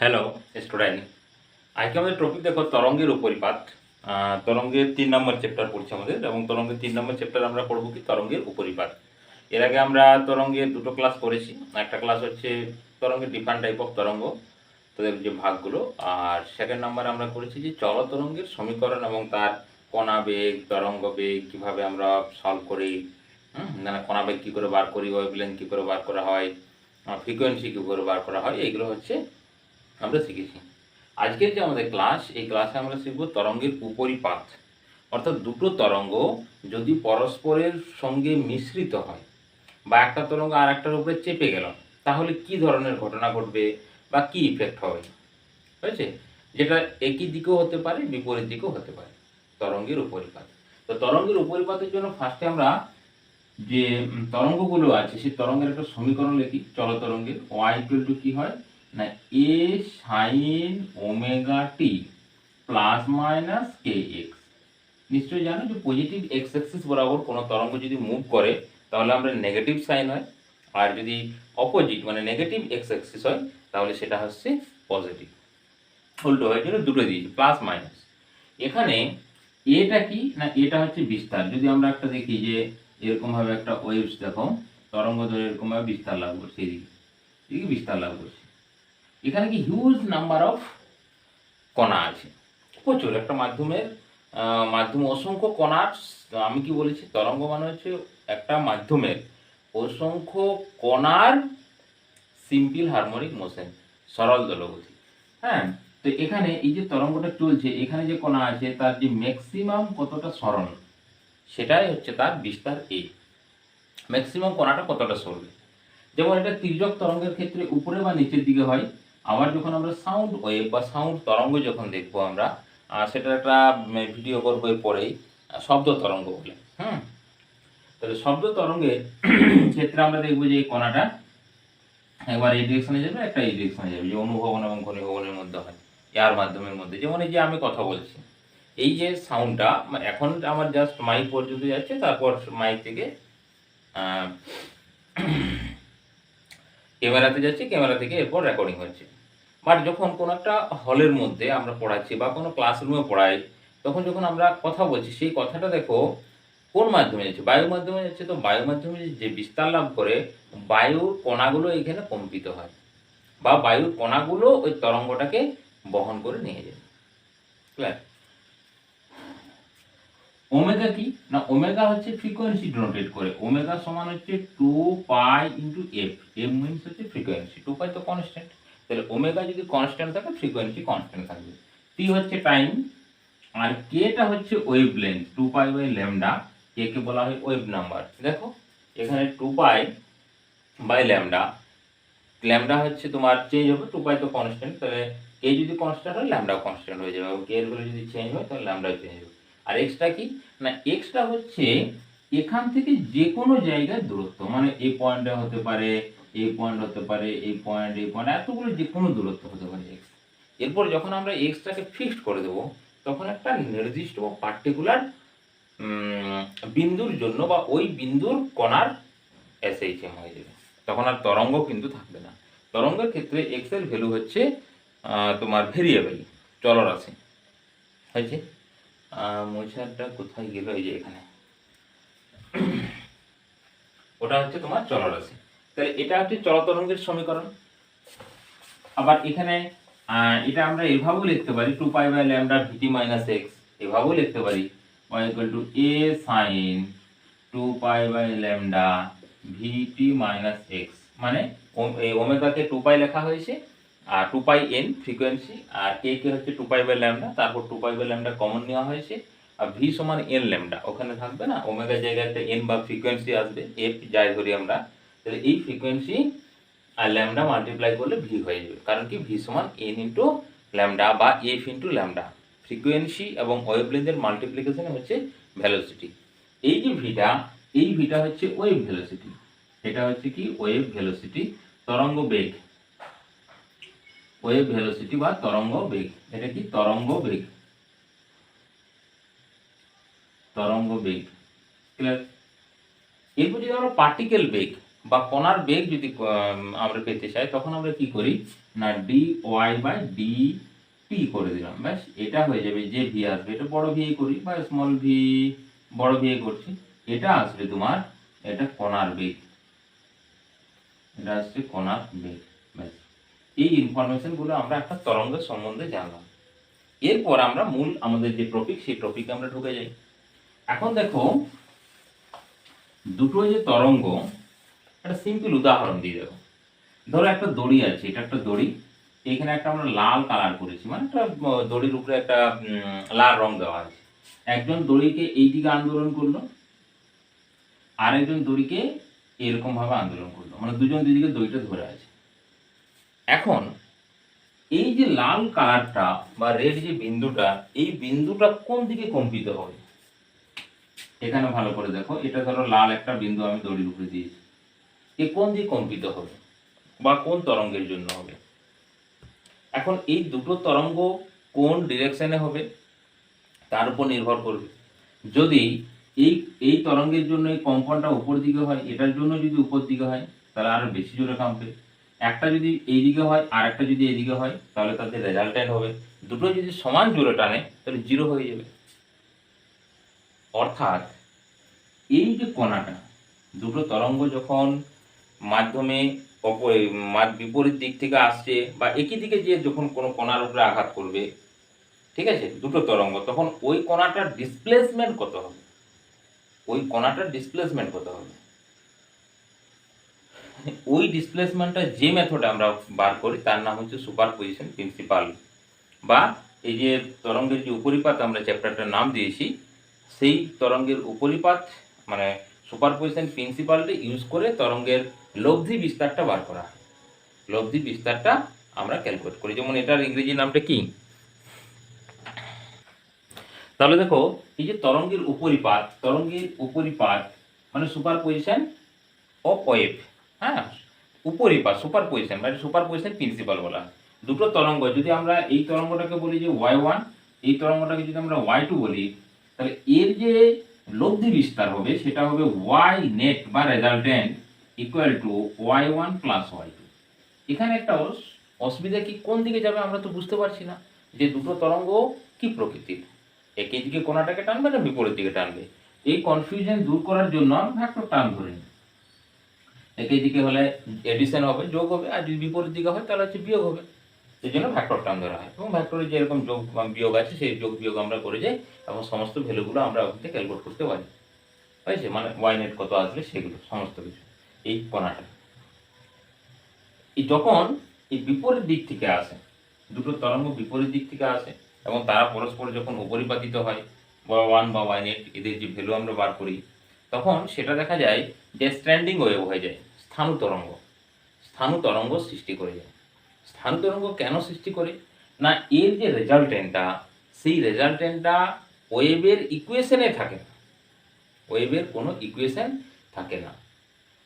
Hello student, আজকে আমাদের topic দেখো তরঙ্গের উপরিপাত। তরঙ্গের 3 নম্বর চ্যাপ্টার পড়ছে আমাদের, এবং তরঙ্গের 3 নম্বর চ্যাপ্টার আমরা পড়বো কি তরঙ্গের উপরিপাত। এর আগে আমরা তরঙ্গের দুটো ক্লাস করেছি। একটা ক্লাস হচ্ছে তরঙ্গের ডিফারেন্ট টাইপ অফ তরঙ্গ, তাদের যে ভাগগুলো। আর সেকেন্ড নাম্বার আমরা করেছি যে চল তরঙ্গের সমীকরণ এবং তার কণা বেগ, তরঙ্গ বেগ কীভাবে আমরা সলভ করি, মানে কণা বেগ কী করে বার করি, ওয়েভলেন্থ কী করে বার করা হয়, ফ্রিকোয়েন্সি কী করে বার করা হয়, এইগুলো হচ্ছে আমরা শিখেছি। আজকের যে আমাদের ক্লাস, এই ক্লাসে আমরা শিখব তরঙ্গের উপরিপাত। অর্থাৎ দুটো তরঙ্গ যদি পরস্পরের সঙ্গে মিশ্রিত হয় বা একটা তরঙ্গ আর একটার উপরে চেপে গেল, তাহলে কি ধরনের ঘটনা ঘটবে বা কি ইফেক্ট হবে, হয়েছে? যেটা একই দিকেও হতে পারে, বিপরীত দিকেও হতে পারে। তরঙ্গের উপরিপাত। তো তরঙ্গের উপরিপাতের জন্য ফার্স্টে আমরা যে তরঙ্গগুলো আছে সেই তরঙ্গের একটা সমীকরণ লিখি। চলতরঙ্গের ওয়াই ইকুয়াল টু কি হয় না, এ sine omega t plus minus k x. নিশ্চয়ই জানো যে পজিটিভ এক্স অ্যাক্সিস বরাবর কোনো তরঙ্গ যদি মুভ করে তাহলে আমরা নেগেটিভ সাইন হয়, আর যদি অপোজিট মানে নেগেটিভ এক্স অ্যাক্সিস হয় তাহলে সেটা হচ্ছে পজিটিভ। উল্টো হয়, জন্য দুটো দিয়েছি প্লাস মাইনাস। এখানে এটা কি না, এটা হচ্ছে বিস্তার। যদি আমরা একটা দেখি যে এরকমভাবে একটা ওয়েভস দেখো, তরঙ্গ ধরে এরকমভাবে বিস্তার লাভ করছে, এদিকে বিস্তার লাভ করছে। এখানে কি হিউজ নাম্বার অফ কণা আছে, প্রচুর। একটা মাধ্যমের মাধ্যমে অসংখ্য কণার, আমি কি বলেছি, তরঙ্গ মানে হচ্ছে একটা মাধ্যমের অসংখ্য কণার সিম্পল হারমোনিক মোশন, সরল দোলগতি। হ্যাঁ, তো এখানে এই যে তরঙ্গটা চলছে, এখানে যে কণা আছে তার যে ম্যাক্সিমাম কতটা সরণ, সেটাই হচ্ছে তার বিস্তার এ। ম্যাক্সিমাম কণাটা কতটা সরবে। যেমন এটা তির্যক তরঙ্গের ক্ষেত্রে উপরে বা নিচের দিকে হয়। আবার যখন আমরা সাউন্ড ওয়েভ বা সাউন্ড তরঙ্গ যখন দেখবো আমরা, সেটার একটা ভিডিও করবো পরেই, শব্দ তরঙ্গ বলে। তাহলে শব্দ তরঙ্গের ক্ষেত্রে আমরা দেখবো যে এই কণাটা একবার এই ডিরেকশনে যাবে, একটা এই ডিরেকশনে যাবে, যে অনুভবন এবং ঘনীভবনের মধ্যে হয়, এর মাধ্যমের মধ্যে। যেমন এই যে আমি কথা বলছি, এই যে সাউন্ডটা এখন আমার জাস্ট মাইক পর্যন্ত যাচ্ছে, তারপর মাইক থেকে ক্যামেরাতে যাচ্ছে, ক্যামেরা থেকে এরপর রেকর্ডিং হচ্ছে। বাট যখন কোনো একটা হলের মধ্যে আমরা পড়াচ্ছি বা কোনো ক্লাসরুমে পড়াই, তখন যখন আমরা কথা বলছি, সেই কথাটা দেখো কোন মাধ্যমে যাচ্ছে, বায়ুর মাধ্যমে যাচ্ছে। তো বায়ুর মাধ্যমে যে বিস্তার লাভ করে, বায়ুর কণাগুলো এখানে কম্পিত হয়, বা বায়ুর কণাগুলো ওই তরঙ্গটাকে বহন করে নিয়ে যায়। ক্লিয়ার? ওমেগা কি না, ওমেগা হচ্ছে ফ্রিকোয়েন্সি ডিনোটেট করে। ওমেগা সমান হচ্ছে 2 পাই ইনটু এফ। এফ মিন্স হচ্ছে ফ্রিকোয়েন্সি, 2 পাই তো কনস্ট্যান্ট। তাহলে ওমেগা যদি কনস্ট্যান্ট থাকে, ফ্রিকোয়েন্সি কনস্ট্যান্ট থাকবে। টি হচ্ছে টাইম, আর কেটা হচ্ছে wavelength, 2 pi by lambda. K কে বলা হয় ওয়েভ নাম্বার। দেখো এখানে 2 পাই বাই ল্যামডা, ল্যামডা হচ্ছে তোমার চেঞ্জ হবে, 2 পাই তো কনস্ট্যান্ট, তাহলে কে যদি কনস্ট্যান্ট হয় ল্যামডা কনস্ট্যান্ট হয়ে যাবে, এবং কে এর ভ্যালু যদি চেঞ্জ হয় তাহলে ল্যামডা চেঞ্জ হবে। আর এক্সটা কি না, এক্সটা হচ্ছে এখান থেকে যে কোনো জায়গায় দূরত্ব, মানে এই পয়েন্টে হতে পারে, এই পয়েন্ট হতে পারে, এই পয়েন্ট, এই পয়েন্ট, এতগুলো যে কোনো দূরত্ব হতে পারে এক্স। এরপর যখন আমরা এক্সটাকে ফিক্সড করে দেবো, তখন একটা নির্দিষ্ট বা পার্টিকুলার বিন্দুর জন্য বা ওই বিন্দুর কণার এসএইচএম হয়ে যাবে, তখন আর তরঙ্গ কিন্তু থাকবে না। তরঙ্গের ক্ষেত্রে এক্স এর ভ্যালু হচ্ছে তোমার ভেরিয়েবল, চলরাশি হয়েছে। মোছারটা কোথায় গেল, এই যে এখানে, ওটা হচ্ছে তোমার চলরাশি। তাহলে এটা হচ্ছে চলতরঙ্গের সমীকরণ। আবার এখানে এটা আমরা এভাবেও লিখতে পারি, 2 pi by lambda VT minus X, এভাবেও লিখতে পারি y equal to a sin 2 pi by lambda VT minus X. মানে এই ওমেগাকে 2 পাই লেখা হয়েছে, আর 2 পাই n ফ্রিকোয়েন্সি, আর a কে হচ্ছে 2 পাই বাই ল্যামডা, তারপর 2 পাই বাই ল্যামডা কমন নেওয়া হয়েছে, আর v সমান n ল্যামডা, ওখানে থাকবে না, ওমেগার জায়গায় একটা n বা ফ্রিকোয়েন্সি আসবে, f যাই ধরি আমরা। তাহলে এই ফ্রিকোয়েন্সি আর ল্যামডা মাল্টিপ্লাই করলে ভি হয়ে যাবে, কারণ কি ভি সমান এন ইন্টু ল্যামডা বা এফ ইন্টু ল্যামডা। ফ্রিকোয়েন্সি এবং ওয়েভলেন্থের মাল্টিপ্লিকেশন হচ্ছে ভেলোসিটি। এই যে ভিটা, এই ভিটা হচ্ছে ওয়েভ ভেলোসিটি, এটা হচ্ছে কি ওয়েভ ভেলোসিটি, তরঙ্গ বেগ, ওয়েভ ভেলোসিটি বা তরঙ্গ বেগ। এটা কি তরঙ্গ বেগ, তরঙ্গ বেগ। ক্লিয়ার? এরপর যদি আমরা পার্টিকেল বেগ বা কণার বেগ যদি আমরা পেতে চাই, তখন আমরা কি করি না D Y by D T করে দিলাম, ব্যাস এটা হয়ে যাবে। যে ভি আসবে এটা বড় ভি করি বা স্মল ভি বড় ভি করছি, এটা আসবে তোমার, এটা কণার বেগ, এটা আসছে কণার বেগ, ব্যাস। এই ইনফরমেশন গুলো আমরা একটা তরঙ্গের সম্বন্ধে জানলাম। এরপর আমরা মূল আমাদের যে টপিক, সেই টপিকে আমরা ঢুকে যাই। এখন দেখো দুটো যে তরঙ্গ, একটা সিম্পল উদাহরণ দিয়ে দেখো। ধরো একটা দড়ি আছে, এটা একটা দড়ি, এখানে একটা আমরা লাল কালার করেছি, মানে একটা দড়ির উপরে একটা লাল রং দেওয়া আছে। একজন দড়িকে এই দিকে আন্দোলন করলো, আরেকজন দড়িকে এরকম ভাবে আন্দোলন করলো, মানে দুজন দুদিকে দড়িটা ধরে আছে। এখন এই যে লাল কালারটা বা রেড যে বিন্দুটা, এই বিন্দুটা কোন দিকে কম্পিত হবে? এখানে ভালো করে দেখো, এটা ধরো লাল একটা বিন্দু আমি দড়ির উপরে দিয়েছি, এ কোন দিকে কম্পিত হবে বা কোন তরঙ্গের জন্য হবে? এখন এই দুটো তরঙ্গ কোন ডিরেকশনে হবে তার উপর নির্ভর করবে। যদি এই এই তরঙ্গের জন্য এই কম্পনটা উপর দিকে হয়, এটার জন্য যদি উপর দিকে হয় তাহলে আরো বেশি জোরে কাঁপবে। একটা যদি এইদিকে হয় আর একটা যদি এইদিকে হয়, তাহলে তাদের রেজাল্টেন্ট হবে। দুটো যদি সমান জোরে টানে তাহলে জিরো হয়ে যাবে। অর্থাৎ এই যে কণাটা, দুটো তরঙ্গ যখন মাধ্যমে বিপরীত দিক থেকে আসছে বা একই দিকে যে যখন কোনো কণার উপরে আঘাত করবে, ঠিক আছে, দুটো তরঙ্গ, তখন ওই কণাটার ডিসপ্লেসমেন্ট কত হবে? ওই কণাটার ডিসপ্লেসমেন্ট কত হবে? ওই ডিসপ্লেসমেন্টটা যে মেথডে আমরা বার করি তার নাম হচ্ছে সুপারপজিশন প্রিন্সিপাল, বা এই যে তরঙ্গের যে উপরিপাত আমরা চ্যাপ্টারটার নাম দিয়েছি, সেই তরঙ্গের উপরিপাত মানে সুপারপজিশন প্রিন্সিপালটা ইউজ করে তরঙ্গের লব্ধি বিস্তারটা বার করা হয়। লব্ধি বিস্তারটা আমরা ক্যালকুলেট করি। যেমন এটার ইংরেজি নামটা কি? তাহলে দেখো, এই যে তরঙ্গের উপরিপাত মানে সুপারপজিশন অফ ওয়েভ, হ্যাঁ, উপরিপাত সুপারপজিশন মানে সুপারপজিশন প্রিন্সিপাল বলা। দুটো তরঙ্গ যদি আমরা এই তরঙ্গটাকে বলি যে y1, এই তরঙ্গটাকে যদি আমরা y2 বলি, তাহলে এর যে লব্ধি বিস্তার হবে সেটা হবে y নেট বা resultant equal to y1 plus y2। এখানে একটা অসুবিধা কি, কোন দিকে যাবে আমরা তো বুঝতে পারছি না যে দুটো তরঙ্গ কি প্রকৃতির, একই দিকে কোণাটাকে টানবে না বিপরীত দিকে টানবে। এই কনফিউশন দূর করার জন্য আমরা ভেক্টর টার্ম ধরে নিই। একই দিকে হলে এডিশন হবে, যোগ হবে, আর যদি বিপরীত দিকে হয় তাহলে হচ্ছে বিয়োগ হবে। সেই জন্য ভেক্টর টার্ম ধরা হয়, এবং ভেক্টরে যেরকম যোগ বিয়োগ আছে সেই যোগ বিয়োগ আমরা করে যাই এবং সমস্ত ভ্যালুগুলো আমরা ওখানে ক্যালকুলেট করতে পারি। হয়েছে, মানে ওয়াই নেট কত আসবে সেগুলো সমস্ত কিছু। এই কণাটা এই যখন এই বিপরীত দিক থেকে আসে, দুটো তরঙ্গ বিপরীত দিক থেকে আসে এবং তারা পরস্পর যখন উপরিপাতিত হয় বা ওয়ান বা ওয়াই নেট, এদের যে ভ্যালু আমরা বার করি, তখন সেটা দেখা যায় যে স্ট্যান্ডিং ওয়েভ হয়ে যায়, স্থাণু তরঙ্গ। স্থাণু তরঙ্গ সৃষ্টি করে যায়। স্থাণু তরঙ্গ কেন সৃষ্টি করে না, এর যে রেজাল্টেন্টটা, সেই রেজাল্টেন্টটা ওয়েভের ইকুয়েশনে থাকে না, ওয়েভের কোনো ইকুয়েশন থাকে না।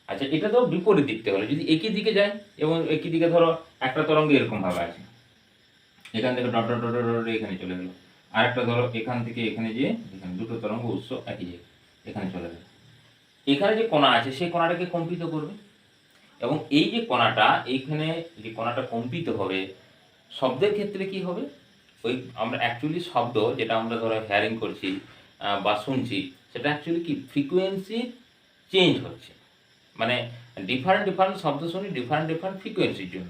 আচ্ছা, এটা তো বিপরীত দিকতে হলে যদি একই দিকে যায়, এবং একই দিকে ধরো একটা তরঙ্গ এরকম ভাবে আছে, এখান থেকে ডট ডট ডট ডট এখানে চলে গেল, আর একটা ধরো এখান থেকে এখানে যে, এখানে দুটো তরঙ্গ উৎস একই জায়গায় এখানে চলে গেল, এখানে যে কণা আছে সেই কণাটাকে কম্পিত করবে, এবং এই যে কণাটা, এইখানে যে কণাটা কম্পিত হবে, শব্দের ক্ষেত্রে কি হবে, ওই আমরা অ্যাকচুয়ালি শব্দ যেটা আমরা ধরো হেয়ারিং করছি বা শুনছি, সেটা অ্যাকচুয়ালি কি ফ্রিকোয়েন্সি চেঞ্জ হচ্ছে, মানে ডিফারেন্ট ডিফারেন্ট শব্দ শুনি ডিফারেন্ট ডিফারেন্ট ফ্রিকোয়েন্সির জন্য।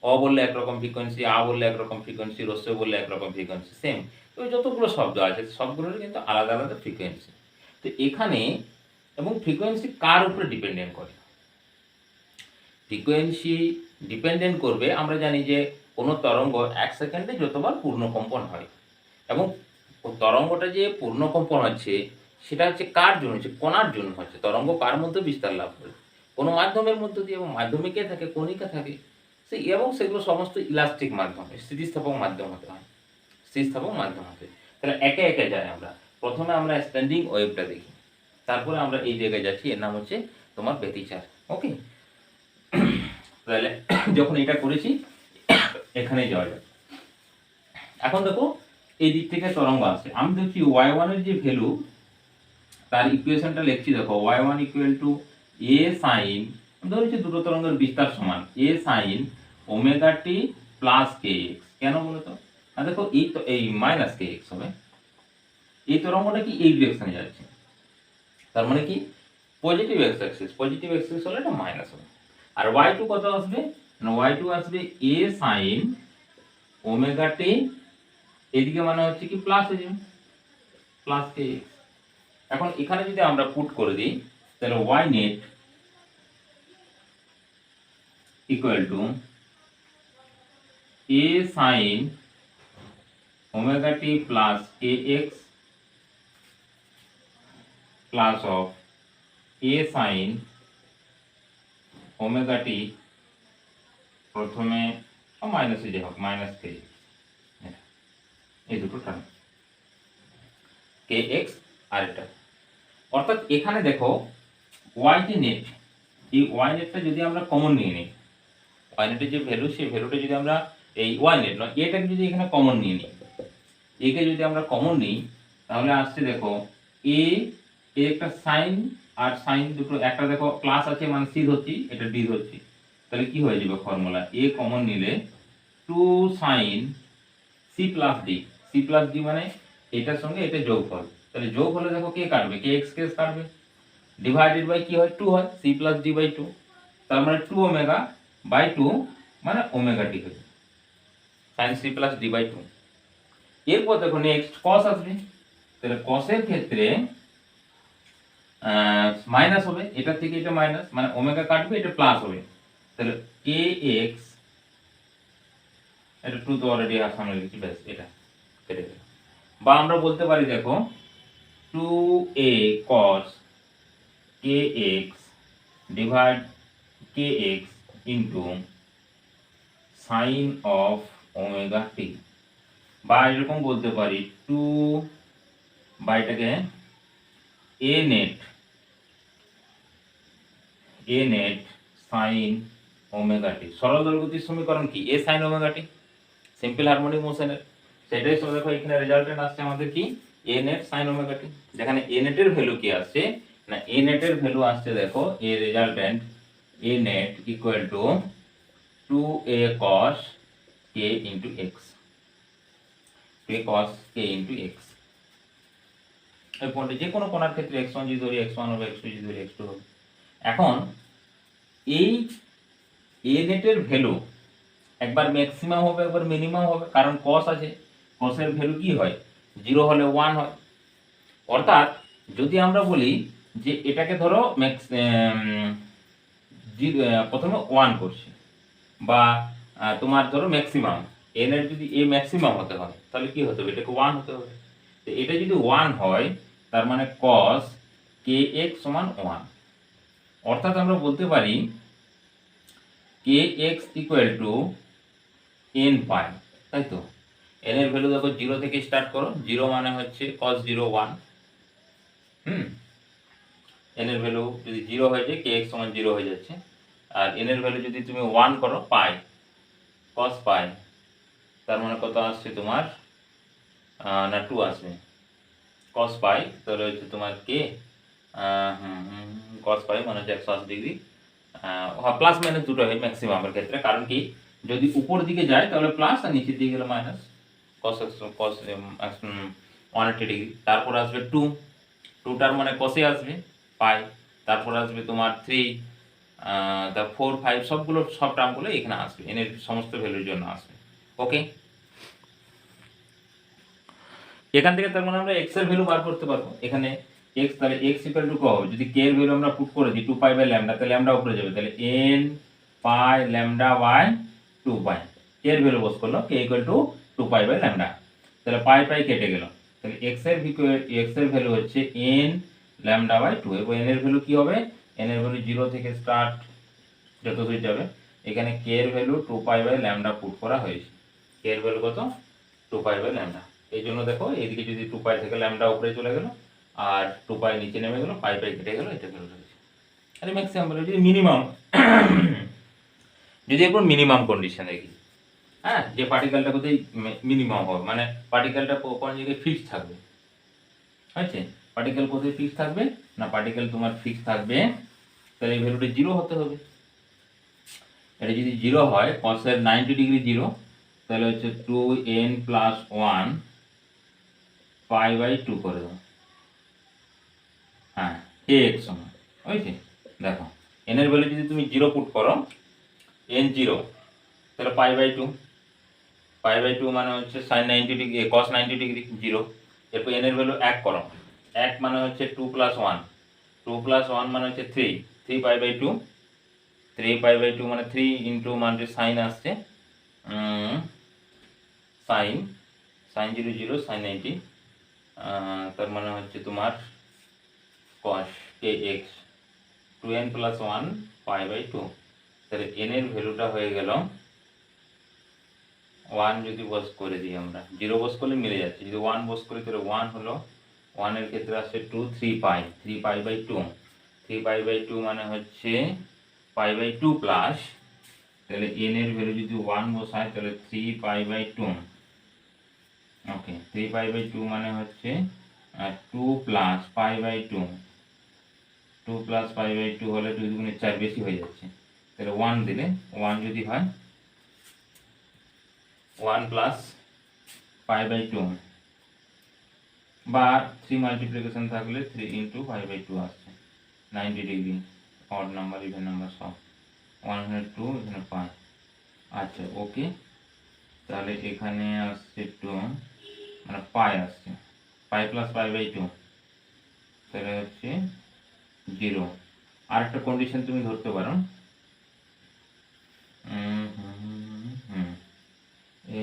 অ বললে একরকম ফ্রিকোয়েন্সি, আ বললে একরকম ফ্রিকোয়েন্সি, রস্য বললে একরকম ফ্রিকোয়েন্সি, সেম। তো যতগুলো শব্দ আছে সবগুলোর কিন্তু আলাদা আলাদা ফ্রিকোয়েন্সি। তো এখানে এবং ফ্রিকোয়েন্সি কার উপরে ডিপেন্ডেন্ট করে? ফ্রিকোয়েন্সি ডিপেন্ডেন্ট করবে, আমরা জানি যে কোনো তরঙ্গ 1 সেকেন্ডে যতবার পূর্ণকম্পন হয়, এবং তরঙ্গটা যে পূর্ণকম্পন হচ্ছে সেটা হচ্ছে কার জন্য হচ্ছে? কণার জন্য হচ্ছে। তরঙ্গ কার মধ্যে বিস্তার লাভ করে? কোনো মাধ্যমের মধ্য দিয়ে, এবং মাধ্যমে কে থাকে? কণিকা থাকে। সেই এবং সেগুলো সমস্ত ইলাস্টিক মাধ্যম, স্থিতিস্থাপক মাধ্যম হতে হয়, স্থিতিস্থাপক মাধ্যম হতে। তাহলে একে একে যাই আমরা। প্রথমে আমরা স্ট্যান্ডিং ওয়েভটা দেখি, তারপরে আমরা এই জায়গায় যাচ্ছি, এর নাম হচ্ছে তোমার ব্যতিচার। ওকে, তাহলে যখন এটা করেছি এখানে যাওয়া যাবে। এখন দেখো এই দিক থেকে তরঙ্গ আসছে, আমি দেখছি y1 এর যে ভ্যালু, তার ইকুয়েশনটা লিখছি, দেখো y1 equal to a sin ধরেছি দুটো তরঙ্গের বিস্তার সমান এ sine omega t plus k x. কেন বলো তো? না দেখো, এই তো এই মাইনাস কে এক্স হবে, এই তরঙ্গটা কি এই ডিরেকশনে যাচ্ছে, তার মানে কি positive x Axis, positive Axis হলে এটা মাইনাস হবে। আর ওয়াই টু কত আসবে না, ওয়াই টু আসবে এ সাইন ওমেগা টি, এদিকে মানে হচ্ছে কি প্লাস হয়ে যাবে, প্লাস কে এক্স। এখন এখানে যদি আমরা পুট করে দিই তাহলে y net equal to a sine omega t plus k x plus of a sine omega t, প্রথমে মাইনাসে যে হোক মাইনাস কে এক্স, এই দুটো টার্ম কে এক্স আর এটা। অর্থাৎ এখানে দেখো ওয়াই যে নেট, এই ওয়াই নেটটা যদি আমরা কমন নিয়ে নিই, ওয়াই নেটের যে ভ্যালু সেই ভ্যালুটা যদি আমরা এই ওয়াই নেট নয় এটাকে যদি এখানে কমন নিয়ে নিই, একে যদি আমরা কমন নিই তাহলে আসছে দেখো এ একটা সাইন আর সাইন দুটো, একটা দেখো প্লাস আছে মানে সি ধরছি, এটা ডি ধরছি, তাহলে কি হয়ে যাবে ফর্মুলা এ কমন নিলে 2 sine C plus D, C plus D মানে এটার সঙ্গে এটা যোগফল, তাহলে যোগ হলে দেখো কে কাটবে, কে এক্স কে কাটবে, ডিভাইডেড বাই কি হয় 2 হয়, সি প্লাস ডি বাই 2, তার মানে 2 ওমেগা বাই 2 মানে ওমেগা টি হবে sine C plus D by 2। এরপর দেখো নেক্সট কস আসবে, তাহলে কসের ক্ষেত্রে মাইনাস হবে, এটা থেকে এটা মাইনাস মানে ওমেগা কাটবে, এটা প্লাস হবে, তাহলে কে এক্স, এটা 2 তো অলরেডি সামনে লিখছি, ব্যাস এটা কেটে গেল। বা আমরা বলতে পারি দেখো 2a cos kx divide kx into sine of omega t, বা এরকম বলতে পারি 2 বা এটাকে a net sine omega t. সরল দৈর্ঘ্যের সমীকরণ কি a sine omega t, simple harmonic মোশনের, সেটাই তো দেখো এখানে রেজাল্টেন্ট আসছে আমাদের কি a net sine omega t. যেখানে a নেটের ভ্যালু কি আসছে না, a নেটের ভ্যালু আসছে দেখো a resultant a net equal two 2a cos k into x, 2a cos k into x। এই পয়েন্টে যে কোনো কোণার ক্ষেত্রে x1 যদি ধরি x1 হবে, x2 যদি ধরি x2 হবে। এখন এই a নেটের ভ্যালু একবার ম্যাক্সিমাম হবে একবার মিনিমাম হবে, কারণ cos আছে, cos এর ভ্যালু কি হয় 0 হলে 1 হয়। অর্থাৎ যদি আমরা বলি যে এটাকে ধরো প্রথমে 1 করছি, বা তোমার ধরো ম্যাক্সিমাম n এর যদি a ম্যাক্সিমাম হতে হয় তাহলে কি হতে হবে, এটাকে 1 হতে হবে। তো এটা যদি 1 হয় তার মানে cos kx সমান 1। অর্থাৎ আমরা বলতে পারি kx ইকুয়াল টু n পাই, তাই তো। n এর ভ্যালু দেখো 0 থেকে স্টার্ট করো, 0 মানে হচ্ছে cos 0 1, n এর ভ্যালু যদি 0 হয়ে যায় kx সমান 0 হয়ে যাচ্ছে, আর n এর ভ্যালু যদি তুমি 1 করো পাই, cos পাই, তার মানে কত আসছে তোমার না 2 আসবে, cos পাই তাহলে হচ্ছে তোমার কে cos পাই মানে হচ্ছে 180 ডিগ্রি, প্লাস মাইনাস দুটো হয় ম্যাক্সিমামের ক্ষেত্রে, কারণ কি যদি উপর দিকে যায় তাহলে প্লাস আর নিচের দিকে গেলে মাইনাস, cos 180 ডিগ্রি। তারপর আসবে 2, 2টার মানে cosে আসবে পাই, তারপর আসবে তোমার 3, তার 4 5 সবগুলো সব টার্মগুলো এখানে আসবে, এর সমস্ত ভ্যালুর জন্য আসবে। ওকে, এখান থেকে তার মানে আমরা x এর ভ্যালু বার করতে পারবো। এখানে x, তাহলে x ইকুয়াল টু কত হবে, যদি k এর ভ্যালু আমরা পুট করে দিই 2 পাই বাই ল্যামডা, তাহলে ল্যামডা উপরে যাবে, তাহলে n pi lambda by 2 pi, k এর ভ্যালু বস করলো k equal to 2 pi by lambda, তাহলে পাই পাই কেটে গেল, তাহলে x এর ভ্যালু হচ্ছে n ল্যামডা বাই 2, এবং n এর ভ্যালু কি হবে, n এর ভ্যালু 0 থেকে স্টার্ট যত দূর যাবে, এখানে k এর value 2 pi by lambda put করা হয়েছে, k এর ভ্যালু কত 2 পাই বাই ল্যামডা। এই জন্য দেখো এইদিকে যদি 2 পাই থেকে ল্যামডা উপরে চলে গেল আর 2 পাই নিচে নেমে গেল, পাই পাই কেটে গেল, এটা ভ্যালু রয়েছে। আরে ম্যাক্সিমাম ভ্যালু যদি মিনিমাম, যদি একবার মিনিমাম কন্ডিশন দেখি, হ্যাঁ, যে পার্টিকেলটা কোথায় মিনিমাম হবে মানে পার্টিকেলটা কোন জায়গায় ফিক্স থাকবে, আছে পার্টিকেল কোথায় ফিক্স থাকবে না, পার্টিকেল তোমার ফিক্স থাকবে, তাহলে এই ভ্যালুটা 0 হতে হবে, এটা যদি জিরো হয় কসের 90 ডিগ্রি জিরো, তাহলে হচ্ছে 2n প্লাস 1 পাই/2 করে দেবো। হ্যাঁ, kx সমান হয়েছে। দেখো n এর ভ্যালু যদি তুমি জিরো পুট করো, n জিরো, তাহলে পাই/2 মানে হচ্ছে sine 90 degree cos 90 degree zero. এরপর n এর ভ্যালু 1 করো, 1 মানে হচ্ছে 2 প্লাস 1, 2 প্লাস 1 মানে হচ্ছে 3, 3 পাই/2, 3 পাই/2 মানে 3 ইন্টু মানে সাইন আসছে সাইন সাইন 0 0 সাইন 90, তার মানে হচ্ছে তোমার কস kx 2n প্লাস 1 পাই/2। তাহলে n এর ভ্যালুটা হয়ে গেল 1, যদি বস করে দিই আমরা, 0 বস করলে মিলে যাচ্ছে, যদি 1 বস করি তাহলে 1 হলো, 1 এর ক্ষেত্রে আসছে 2, 3 পাই/2, 3 পাই/2 মানে হচ্ছে পাই/2 প্লাস, তাহলে n এর ভ্যালু যদি 1 বসায় তাহলে 3 পাই/2। ওকে, 3 পাই/2 মানে হচ্ছে 2 প্লাস পাই/2, 2 প্লাস পাই/2 হলে 2 দুগুণে 4 বেশি হয়ে যাচ্ছে, তাহলে 1 দিলে 1 যদি হয় 1 প্লাস পাই/2 বা 3 মাল্টিপ্লিকেশন থাকলে 3 ইন্টু পাই/2 আসছে 90 degree, odd number even number সব, 102 এখানে পাই। আচ্ছা ওকে, তাহলে এখানে আসছে 2 মানে পাই আসছে, পাই প্লাস পাই/2 তাহলে হচ্ছে 0। আর একটা কন্ডিশন তুমি ধরতে পারো,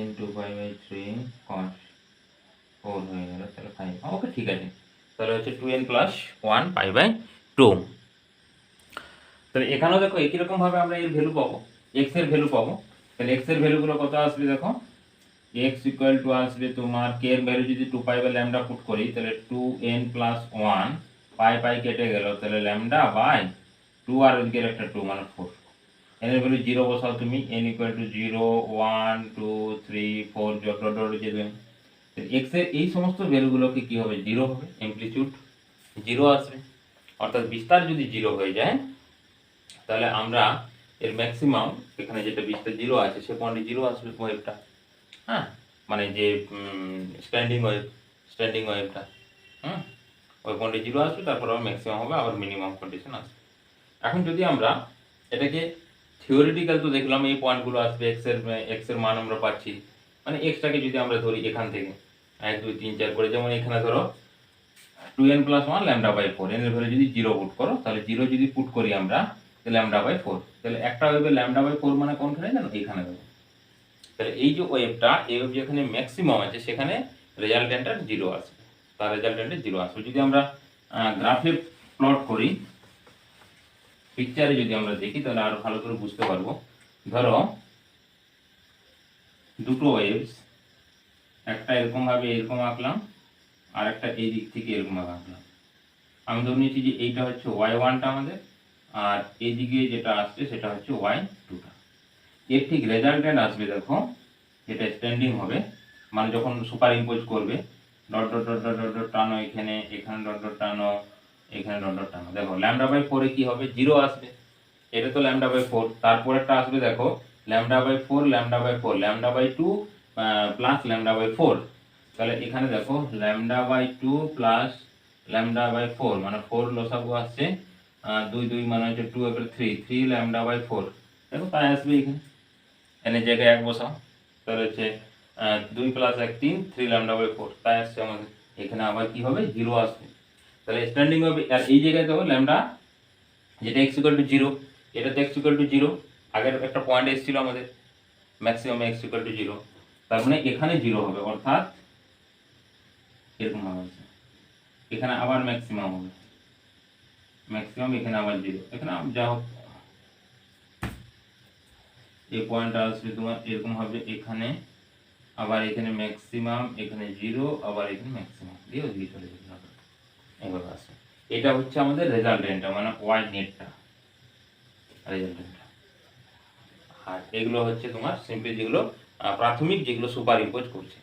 n 2 cos 4 হয়ে গেল, তাহলে 5। ওকে ঠিক আছে, তাহলে হচ্ছে 2n প্লাস 1 পাই/2। তাহলে এখানেও দেখো একই রকম ভাবে আমরা এর ভ্যালু পাবো, x এর ভ্যালু পাবো। তাহলে x এর ভ্যালুগুলো কত আসবে দেখো, x ইকুয়াল টু আসবে তোমার k এর ভ্যালু যদি 2 পাই বাই ল্যামডা পুট করি তাহলে 2n প্লাস 1 পাই পাই কেটে গেল, তাহলে ল্যামডা বাই 2 আর ওইদিকে একটা 2 মানে 4। n এর ভ্যালু 0 বসাও তুমি, n ইকুয়াল টু 0 1 2 3 4 যত ডট যেতে, x এর এই সমস্ত ভ্যালুগুলোকে কি হবে, 0 হবে, অ্যামপ্লিটিউড 0 আসবে। অর্থাৎ বিস্তার যদি 0 হয়ে যায় তাহলে আমরা এর ম্যাক্সিমাম এখানে যেটা বিস্তার 0 আছে সে পয়েন্টে 0 আসবে ওয়েভটা। হ্যাঁ, মানে যে স্ট্যান্ডিং ওয়েভটা, ওই পয়েন্টে 0 আসবে, তারপর আবার ম্যাক্সিমাম হবে, আবার মিনিমাম কন্ডিশন আসবে। এখন যদি আমরা এটাকে থিওরিটিক্যাল তো দেখলাম এই পয়েন্টগুলো আসবে, এক্স এর মান আমরা পাচ্ছি, মানে এক্সটাকে যদি আমরা ধরি এখান থেকে 1 2 3 4 করে, যেমন এখানে ধরো 2n plus 1 lambda by 4, n এর ভ্যালু যদি 0 পুট করো, তাহলে 0 যদি পুট করি আমরা ল্যামডা বাই 4, তাহলে একটা ওয়েভে ল্যামডা বাই 4 মানে কোনখানে জানো, এখানে দেবো। তাহলে এই যে ওয়েভটা, এই ওয়েভ যেখানে ম্যাক্সিমাম আছে সেখানে রেজাল্টেন্টটা 0 আসবে, তার রেজাল্টেন্টে 0 আসবে। যদি আমরা গ্রাফে প্লট করি, পিকচারে যদি আমরা দেখি তাহলে আরো ভালো করে বুঝতে পারবো। ধরো দুটো ওয়েভস, একটা এরকম ভাবে এরকম আঁকলাম, আর একটা এই দিক থেকে এরকম ভাবে আঁকলাম। আমি ধরে নিয়েছি যে এইটা হচ্ছে y1টা আমাদের, আর এইদিকে যেটা আসছে সেটা হচ্ছে y2টা। এর ঠিক রেজাল্টেন্ট আসবে দেখো, যেটা স্ট্যান্ডিং হবে, মানে যখন সুপার ইম্পোজ করবে, dot dot dot dot dot dot টানো, এখানে এখানে ডট ডট টানো, এখানে ডট ডট টানো, দেখো ল্যামডা বাই 4 এ কি হবে, 0 আসবে। এটা তো ল্যামডা বাই 4, তারপরেরটা আসবে দেখো lambda by 4 lambda by 4 lambda by 2 plus lambda by 4। তাহলে এখানে দেখো lambda by 2 plus lambda by 4 মানে 4 লসাগু আসছে 2 2 মানে হচ্ছে 2 এর 3 3 ল্যামডা বাই 4। দেখো তাই আসবে, এখানে এর জায়গায় 1 বসাও, তাহলে হচ্ছে 2 প্লাস 1 3 3 ল্যামডা বাই 4, তাই আসছে আমাদের। এখানে আবার কি হবে, 0 আসবে। তাহলে স্ট্যান্ডিং হবে, আর এই জায়গায় দেখো ল্যামডা যেটা x ইকুয়াল টু 0, এটাতে x ইকুয়াল টু 0, আগের একটা পয়েন্ট এসেছিল আমাদের ম্যাক্সিমাম x ইকুয়াল টু 0, তার মানে এখানে 0 হবে, অর্থাৎ এরকম হবে, এখানে আবার ম্যাক্সিমাম হবে, ম্যাক্সিমাম এখানে আবার 0, এখানে যা হোক এই পয়েন্টটা আসবে তোমার এরকম হবে, এখানে আবার এখানে ম্যাক্সিমাম, এখানে 0, আবার এখানে ম্যাক্সিমাম দিয়ে ওইদিকে চলে যাবে, এইভাবে আসে। এটা হচ্ছে আমাদের রেজাল্টেন্টটা, মানে ওয়াই নেটটা রেজাল্টেন্টটা। আর এগুলো হচ্ছে তোমার সিম্পলি যেগুলো প্রাথমিক, যেগুলো সুপার ইম্পোজ করছে।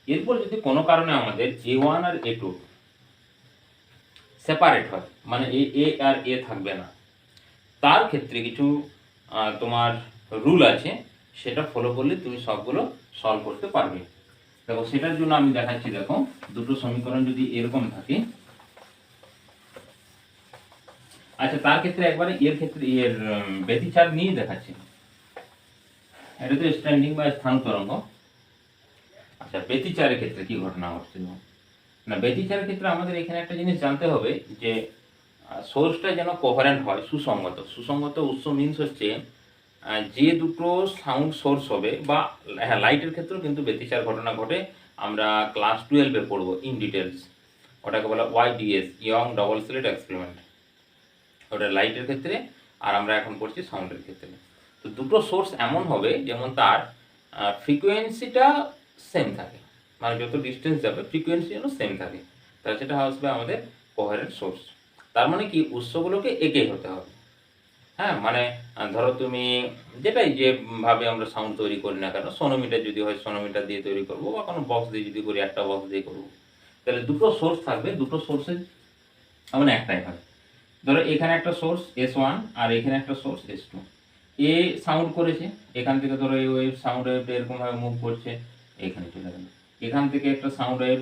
এরপর যদি কোনো কারণে আমাদের A1 আর A2 সেপারেট হয়, মানে এ আর এ থাকবে না, তার ক্ষেত্রে কিছু তোমার রুল আছে সেটা ফলো করলে তুমি সবগুলো সলভ করতে পারবে। দেখো সেটার জন্য আমি দেখাচ্ছি। দেখো দুটো সমীকরণ যদি এরকম থাকে, আচ্ছা তার ক্ষেত্রে একবারে এর ক্ষেত্রে এর ব্যতিচার নিয়ে দেখাচ্ছি। এটা তো স্ট্যান্ডিং বা স্থান তরঙ্গ। আচ্ছা ব্যতিচারের ক্ষেত্রে কি ঘটনা ঘটছিল না, ব্যতিচারের ক্ষেত্রে আমাদের এখানে একটা জিনিস জানতে হবে যে সোর্সটা যেন কোহারেন্ট হয়, সুসংগত। সুসংগত উৎস মিনস হচ্ছে যে দুটো সাউন্ড সোর্স হবে, বা হ্যাঁ লাইটের ক্ষেত্রেও কিন্তু ব্যতিচার ঘটনা ঘটে। আমরা ক্লাস 12-এ পড়বো ইন ডিটেলস, ওটাকে বলা YDS, young double slit experiment, ওটা লাইটের ক্ষেত্রে। আর আমরা এখন পড়ছি সাউন্ডের ক্ষেত্রে। তো দুটো সোর্স এমন হবে যেমন তার ফ্রিকোয়েন্সিটা সেম থাকে, মানে যত ডিস্টেন্স যাবে ফ্রিকোয়েন্সি যেন সেম থাকে, তাহলে সেটা আসবে আমাদের কোহারেন্ট সোর্স। তার মানে কি উৎসগুলোকে একই হতে হবে। হ্যাঁ মানে ধরো তুমি যেটাই যেভাবে আমরা সাউন্ড তৈরি করি না কেন, সোনোমিটার যদি হয় সোনোমিটার দিয়ে তৈরি করবো, বা কোনো বক্স দিয়ে যদি করি একটা বক্স দিয়ে করবো, তাহলে দুটো সোর্স থাকবে, দুটো সোর্সের মানে একটাই হবে। ধরো এখানে একটা সোর্স S1 আর এখানে একটা সোর্স S2। এ সাউন্ড করেছে, এখান থেকে ধরো এই ওয়েভ সাউন্ড ওয়েভটা এরকম ভাবে মুভ করছে, এখানে চলে গেল। এখান থেকে একটা সাউন্ড ওয়েভ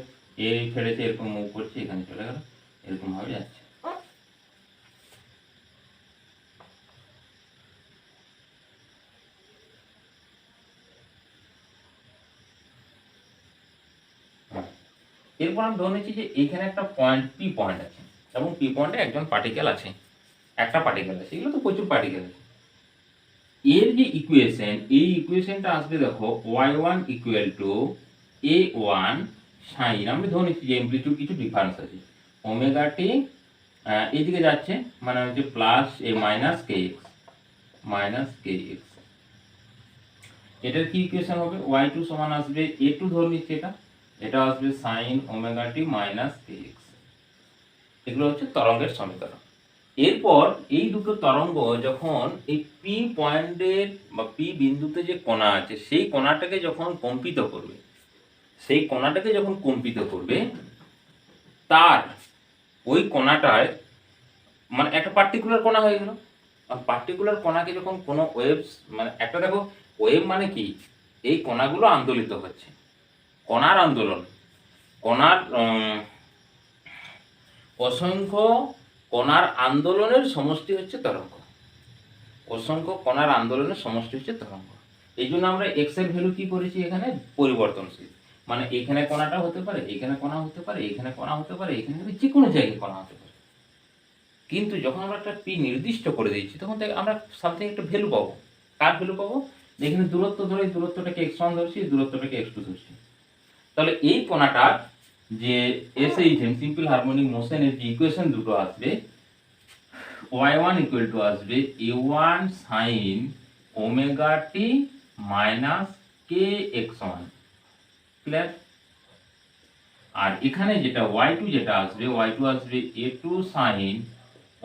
এই ছেড়েছে, এরকম মুভ করছে, এখানে চলে গেল, এরকম ভাবে যাচ্ছে। এরপর আমি ধরে নিচ্ছি যে এখানে একটা পয়েন্ট পি পয়েন্ট আছে, এবং পি পয়েন্টে একজন পার্টিকেল আছে, একটা পার্টিকেল আছে, এগুলো তো প্রচুর পার্টিকেল আছে। এর যে ইকুয়েশন, এই ইকুয়েশনটা আসবে দেখো y1 equal to a1 sign, আমি ধরে নিচ্ছি যে এমপ্লিটিউড কিছু ডিফারেন্স আছে, ওমেগা টি এইদিকে যাচ্ছে, মানে হচ্ছে প্লাস এ মাইনাস কে এক্স। এটার কি ইকুয়েশন হবে, y2 সমান আসবে a2, ধরে নিচ্ছি এটা আসবে sign omega t minus k x. এগুলো হচ্ছে তরঙ্গের সমীকরণ। এরপর এই দুটো তরঙ্গ যখন এই পি পয়েন্টের বা পি বিন্দুতে যে কণা আছে সেই কণাটাকে যখন কম্পিত করবে, তার ওই কণাটায় মানে একটা পার্টিকুলার কণা হয়ে গেল। পার্টিকুলার কণাকে যখন কোনো ওয়েভস, মানে একটা দেখো ওয়েভ মানে কি, এই কণাগুলো আন্দোলিত হচ্ছে, কণার আন্দোলন, কণার অসংখ্য কণার আন্দোলনের সমষ্টি হচ্ছে তরঙ্গ, অসংখ্য কণার আন্দোলনের সমষ্টি হচ্ছে তরঙ্গ। এই জন্য আমরা এক্স এর ভ্যালু কি করেছি, এখানে পরিবর্তনশীল, মানে এখানে কণাটা হতে পারে, এখানে কণা হতে পারে, এখানে কণা হতে পারে, এখানে যে কোনো জায়গায় কণা হতে পারে। কিন্তু যখন আমরা একটা পি নির্দিষ্ট করে দিচ্ছি তখন আমরা সামথিং একটা ভ্যালু পাবো। কার ভ্যালু পাবো, এখানে দূরত্ব ধরে, এই দূরত্বটাকে x1 ধরছি, এই দূরত্বটাকে x2 ধরছি। তাহলে এই কণাটার যে SHM সিম্পল হারমোনিক মোশনের যে ইকুয়েশন দুটো আসবে, y1 ইকুয়াল টু আসবে a1 sign omega t minus কে x1, ক্লিয়ার। আর এখানে যেটা y2 যেটা আসবে, y2 আসবে a2 sign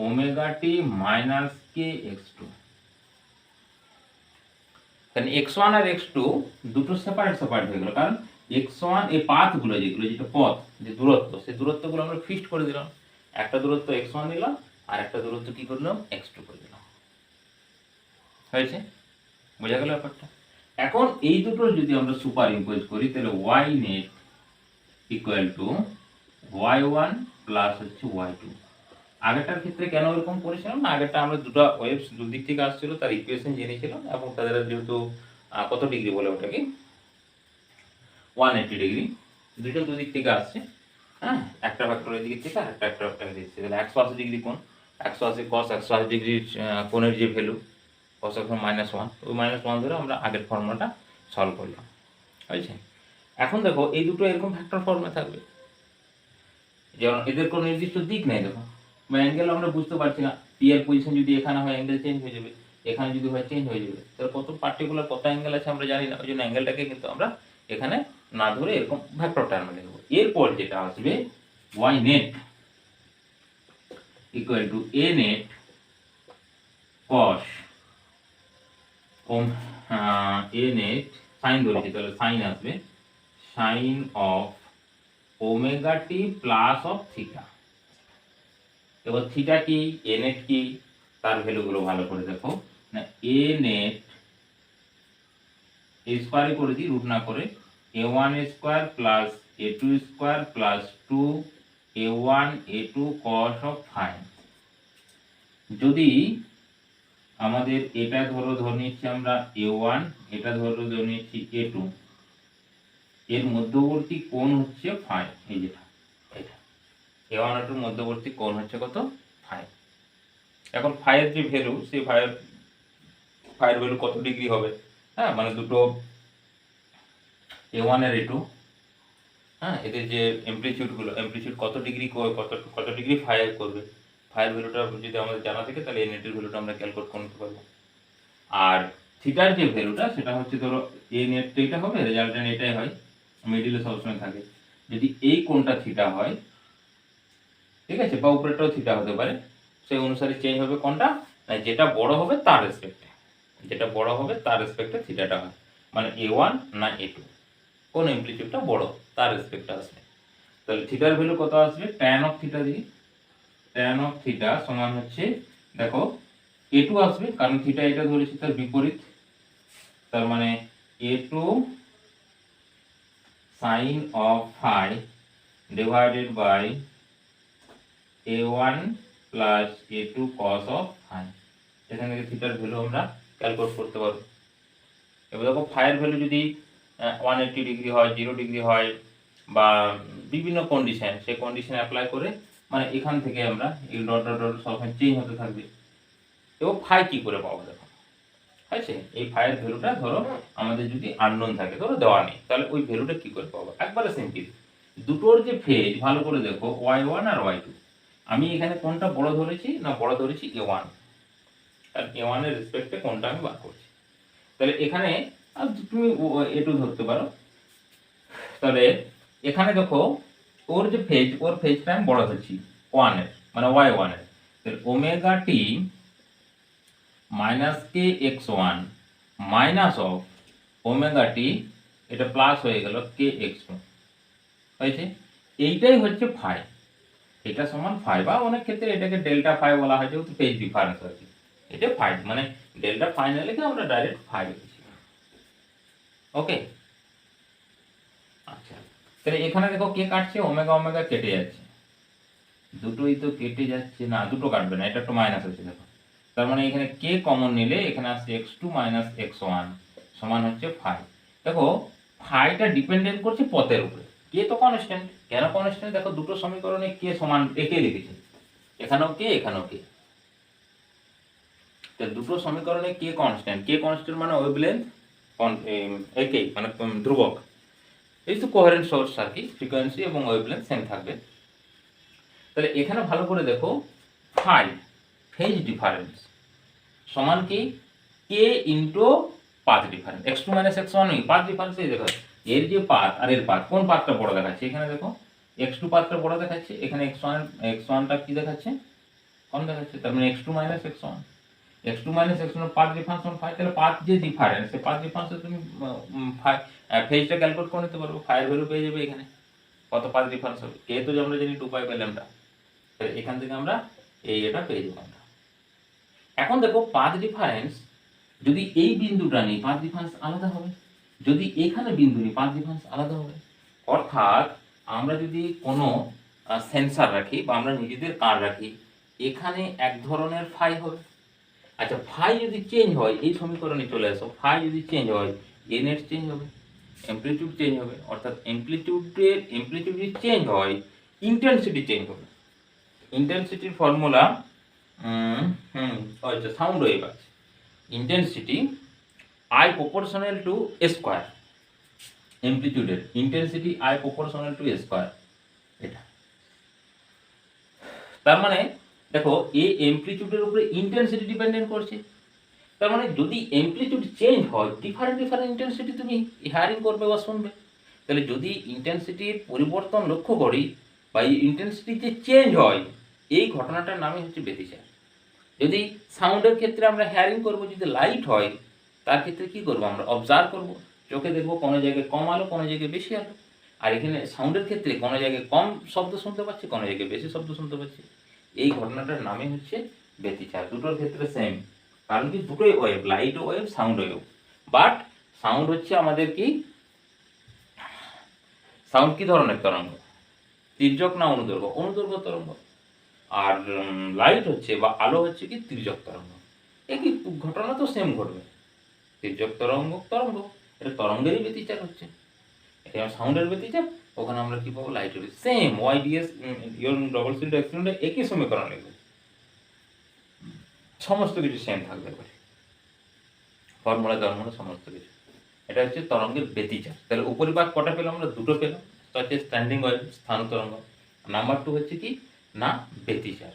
omega t minus কে x2। কারণ x1 আর x2 দুটো সেপারেট হয়ে গেল, কারণ x1 এই পাথগুলো যেটা পথ, যে দূরত্ব, সেই দূরত্বগুলো আমরা ফিক্সড করে দিলাম। একটা দূরত্ব x1 নিলাম, আর একটা দূরত্ব কি করলাম, x2 করে দিলাম। হয়েছে, বোঝা গেল ব্যাপারটা। এখন এই দুটো যদি আমরা সুপার ইম্পোজ করি, তাহলে y net equal two y1 plus হচ্ছে y2। আগেরটার ক্ষেত্রে কেন এরকম করেছিলাম না, আগেরটা আমরা দুটো ওয়েভস দুদিক থেকে আসছিল, তার ইকুয়েশন জেনেছিলাম, এবং তাদের যেহেতু কত ডিগ্রি বলে ওটাকে 180 ডিগ্রি, দুটো দুদিক থেকে আসছে। হ্যাঁ, একটা ভেক্টর এই দিক থেকে আর একটা ভেক্টর এই দিক থেকে, তাহলে 180 ডিগ্রি কোণ, 180 cos 180 ডিগ্রি কোণের যে ভ্যালু cos -1, ওই -1 ধরে আমরা আগের ফর্মুলাটা সলভ করলাম। হয়েছে। এখন দেখো এই দুটো এরকম ভেক্টর ফর্মে থাকবে, যেমন এদের কোনো নির্দিষ্ট দিক নেই। দেখো অ্যাঙ্গেল আমরা বুঝতে পারছি না, পি এর পজিশন যদি এখানে হয় অ্যাঙ্গেল চেঞ্জ হয়ে যাবে, এখানে যদি হয় চেঞ্জ হয়ে যাবে, তাহলে কত পার্টিকুলার কত অ্যাঙ্গেল আছে আমরা জানি না, ওই জন্য অ্যাঙ্গেলটাকে কিন্তু আমরা এখানে না ধরে এরকম ভেক্টর টার্মে লিখব। এরপর যেটা আসবে y net equal to a net cos a net sine ধরেছি, তাহলে সাইন আসবে sine of omega t plus of theta. এবার থিটা কি, এ নেট কি, তার ভ্যালুগুলো ভালো করে দেখো না, এ নেট এ স্কোয়ারে করে দিই রুট না করে, a1 square plus a2 square plus 2 a1 a2 cos of phi. যদি আমাদের এটা ধরে নিচ্ছি আমরা a1, এটা ধরে নিচ্ছি a2, এর মধ্যবর্তী কোণ হচ্ছে ফাই, এই যেটা এটা a1 a2 মধ্যবর্তী কোণ হচ্ছে কত, ফাই। এখন ফাইয়ের যে ভ্যালু, সেই ফাইয়ের ভ্যালু কত ডিগ্রি হবে, হ্যাঁ মানে দুটো a1 আর a2, হ্যাঁ এদের যে অ্যামপ্লিটিউড কত ডিগ্রি কত ডিগ্রি ফায়ার করবে, ফায়ার ভ্যালুটা যদি আমাদের জানা থাকে তাহলে নেটের ভ্যালুটা আমরা ক্যালকুলেট করতে পারবো। আর থিটার যে ভ্যালুটা সেটা হচ্ছে ধরো এ নেট তো এটা হবে, রেজাল্টেন্ট এটাই হয়, মিডিলে সবসময় থাকে। যদি এই কোণটা থিটা হয়, ঠিক আছে, বা উপরেরটাও থিটা হতে পারে, সেই অনুসারে চেঞ্জ হবে কোনটা, যেটা বড় হবে তার রেসপেক্টে, যেটা বড় হবে তার রেসপেক্টে থিটাটা হয়, মানে a1 না a2, কোন অ্যামপ্লিটিউডটা বড় তার রেসপেক্টে আসবে। তাহলে থিটার ভ্যালু কত আসবে, tan অফ থিটা দিই, tan অফ থিটা সমান হচ্ছে, দেখো a2 আসবে কারণ থিটা এটা ধরেছি তার বিপরীত, তার মানে a2 sin of phi divided by a1 plus a2 cos of phi। এখান থেকে থিটার ভ্যালু আমরা ক্যালকুলেট করতে পারবো। এবার দেখো ফাইয়ের ভ্যালু যদি 180 ডিগ্রি হয়, 0 ডিগ্রি হয়, বা বিভিন্ন কন্ডিশন, সেই কন্ডিশন অ্যাপ্লাই করে মানে এখান থেকে আমরা এই ডট ডট ডট সবসময় চেঞ্জ হতে থাকবে। এবং ফাই কি করে পাবো দেখো, হয়েছে এই ফাইয়ের ভ্যালুটা ধরো আমাদের যদি আননোন থাকে, ধরো দেওয়া নেই, তাহলে ওই ভ্যালুটা কি করে পাবো, একবারে সিম্পল, দুটোর যে ফেজ ভালো করে দেখো y1 আর y2, আমি এখানে কোনটা বড় ধরেছি না, বড় ধরেছি a1, আর a1 এর রেসপেক্টে কোনটা আমি বার করছি। তাহলে এখানে তুমি a2 ধরতে পারো, তাহলে এখানে দেখো ওর যে ফেজ, ওর ফেজটা আমি বড় ধরছি 1 এর, মানে y1 এর, তাহলে omega t minus k x one minus of omega t, এটা প্লাস হয়ে গেল কে এক্স টু, হয়েছে, এইটাই হচ্ছে ফাই, এটা সমান ফাই, বা অনেক ক্ষেত্রে এটাকে ডেল্টা ফাই বলা হয় যেহেতু ফেজ ডিফারেন্স আছে, এটা ফাই মানে ডেল্টা ফাইনালিকে আমরা ডাইরেক্ট ফাই লিখেছি। ওকে, আচ্ছা তাহলে এখানে দেখো কে কাটছে, ওমেগা ওমেগা কেটে যাচ্ছে, দুটোই তো কেটে যাচ্ছে, না দুটো কাটবে না, এটা একটু মাইনাস হচ্ছে দেখো, তার মানে এখানে কে কমন নিলে এখানে আসছে x2 মাইনাস x1 সমান হচ্ছে ফাই। দেখো ফাইটা ডিপেন্ডেন্ট করছে পথের উপরে, কে তো কনস্ট্যান্ট, কেন কনস্ট্যান্ট, দেখো দুটো সমীকরণে কে সমান একে লিখেছে, এখানেও কে এখানেও কে, তো দুটো সমীকরণে কে কনস্ট্যান্ট মানে ওয়েভলেন্থ একই, মানে ধ্রুবক, এই তো কোহেরেন্ট সোর্স আর কি, ফ্রিকোয়েন্সি এবং ওয়েভলেন্থ সেম থাকবে। তাহলে এখানে ভালো করে দেখো ফাই ফেজ ডিফারেন্স সমান কি k into path difference, x2 minus x1 নয়, পাথ ডিফারেন্স, এই দেখো এর যে পাথ আর এর পাথ, কোন পাথটা বড় দেখাচ্ছে, এখানে দেখো x2 পাথটা বড় দেখাচ্ছে, এখানে x1টা কি দেখাচ্ছে, কম দেখাচ্ছে, তার মানে x2 minus x1 path difference সমান ফাই। তাহলে পাথ যে ডিফারেন্স, সেই পাথ ডিফারেন্সে তুমি ফেজটা ক্যালকুলেট করে নিতে পারবো, ফাইয়ের ভ্যালু পেয়ে যাবে এখানে, কত পাথ ডিফারেন্স হবে, কে তো আমরা জানি 2 পাই বাই ল্যামডা, তাহলে এখান থেকে আমরা এটা পেয়ে যাবো আমরা। এখন দেখো পাথ ডিফারেন্স, যদি এই বিন্দুটা নেই পাথ ডিফারেন্স আলাদা হবে, যদি এখানে বিন্দু নেই পাথ ডিফারেন্স আলাদা হবে। অর্থাৎ আমরা যদি কোনো সেন্সার রাখি বা আমরা নিজেদের কার রাখি, এখানে এক ধরনের ফাই হবে। আচ্ছা ফাই যদি চেঞ্জ হয়, এই সমীকরণে চলে আসো, ফাই যদি চেঞ্জ হয় এ নেট চেঞ্জ হবে, অ্যামপ্লিটিউড চেঞ্জ হবে, অর্থাৎ অ্যামপ্লিটিউড যদি চেঞ্জ হয় ইন্টেন্সিটি চেঞ্জ হবে। ইন্টেন্সিটির ফর্মুলা আচ্ছা সাউন্ড ওয়েভ আছে, intensity I proportional to a square, অ্যামপ্লিটিউডের intensity I proportional to a square, এটা তার মানে দেখো এই অ্যামপ্লিটিউডের উপরে ইন্টেন্সিটি ডিপেন্ডেন্ট করছে, তার মানে যদি অ্যামপ্লিটিউড চেঞ্জ হয় ডিফারেন্ট ইন্টেন্সিটি তুমি হিয়ারিং করবে বা শুনবে। তাহলে যদি ইন্টেন্সিটির পরিবর্তন লক্ষ্য করি বা ইন্টেন্সিটি যে চেঞ্জ হয়, এই ঘটনাটার নামই হচ্ছে ব্যতিচার। যদি সাউন্ডের ক্ষেত্রে আমরা হিয়ারিং করব, যদি লাইট হয় তার ক্ষেত্রে কি করব, আমরা অবজার্ভ করব, চোখে দেখবো কোনো জায়গায় কম আলো কোনো জায়গায় বেশি আলো, আর এখানে সাউন্ডের ক্ষেত্রে কোনো জায়গায় কম শব্দ শুনতে পাচ্ছি কোনো জায়গায় বেশি শব্দ শুনতে পাচ্ছি, এই ঘটনাটার নামই হচ্ছে ব্যতিচার। দুটোর ক্ষেত্রে সেম, কারণ কি দুটোই wave, light wave sound wave, but sound হচ্ছে আমাদের কি, সাউন্ড কি ধরনের তরঙ্গ, তির্যক না অনুদৈর্ঘ্য, অনুদৈর্ঘ্য তরঙ্গ। আর লাইট হচ্ছে বা আলো হচ্ছে কি তির্যক তরঙ্গ। একই ঘটনা তো সেম ঘটবে, তির্যক তরঙ্গ তরঙ্গ, এটা তরঙ্গেরই ব্যতিচার হচ্ছে, এটা সাউন্ডের ব্যতিচার। ওখানে আমরা কি পাবো, লাইটের সেম ওয়াইডিএস ইয়ন ডবল সিলিন্ডার এক্সিলিন্ডার একই সমীকরণ লিখবে, সমস্ত কিছু সেম থাকবে এবারে, ফর্মুলা টর্মুলা সমস্ত কিছু। এটা হচ্ছে তরঙ্গের ব্যতিচার। তাহলে উপরিপাত কটা পেলাম আমরা, দুটো পেলাম, হচ্ছে স্ট্যান্ডিং ওয়েভ স্থান তরঙ্গ, নাম্বার 2 হচ্ছে কি না ব্যতিচার।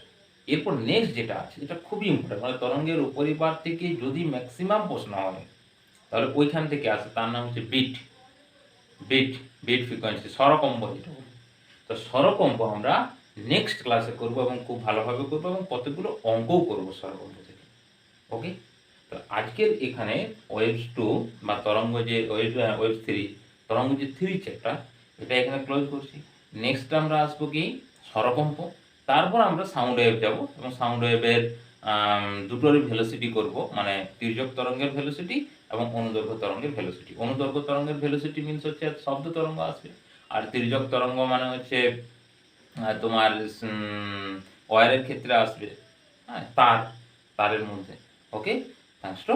এরপর নেক্সট যেটা আছে, যেটা খুবই ইম্পর্টেন্ট, মানে তরঙ্গের উপরিপাত থেকে যদি ম্যাক্সিমাম প্রশ্ন হয় তাহলে ওইখান থেকে আসে, তার নাম হচ্ছে বিট, বিট বিট ফ্রিকোয়েন্সি, স্বরকম্প যেটা বলি। তো স্বরকম্প আমরা নেক্সট ক্লাসে করবো এবং খুব ভালোভাবে করবো এবং কতগুলো অঙ্কও করবো স্বরকম্প থেকে। ওকে, তো আজকের এখানে ওয়েভস 2 বা তরঙ্গ যে ওয়েভস 3, তরঙ্গ যে 3 চ্যাপ্টার, এটা এখানে ক্লোজ করছি। নেক্সট আমরা আসবো কি স্বরকম্প, তারপর আমরা সাউন্ড ওয়েভ যাব এবং সাউন্ড ওয়েভের দুটোরই ভেলোসিটি করব, মানে তির্যক তরঙ্গের ভেলোসিটি এবং অনুদৈর্ঘ্য তরঙ্গের ভেলোসিটি। অনুদৈর্ঘ্য তরঙ্গের ভেলোসিটি মিনস হচ্ছে শব্দ তরঙ্গ আসবে, আর তির্যক তরঙ্গ মানে হচ্ছে তোমার ওয়্যারের ক্ষেত্রে আসবে, হ্যাঁ তারের মধ্যে। ওকে, থ্যাংকস টু।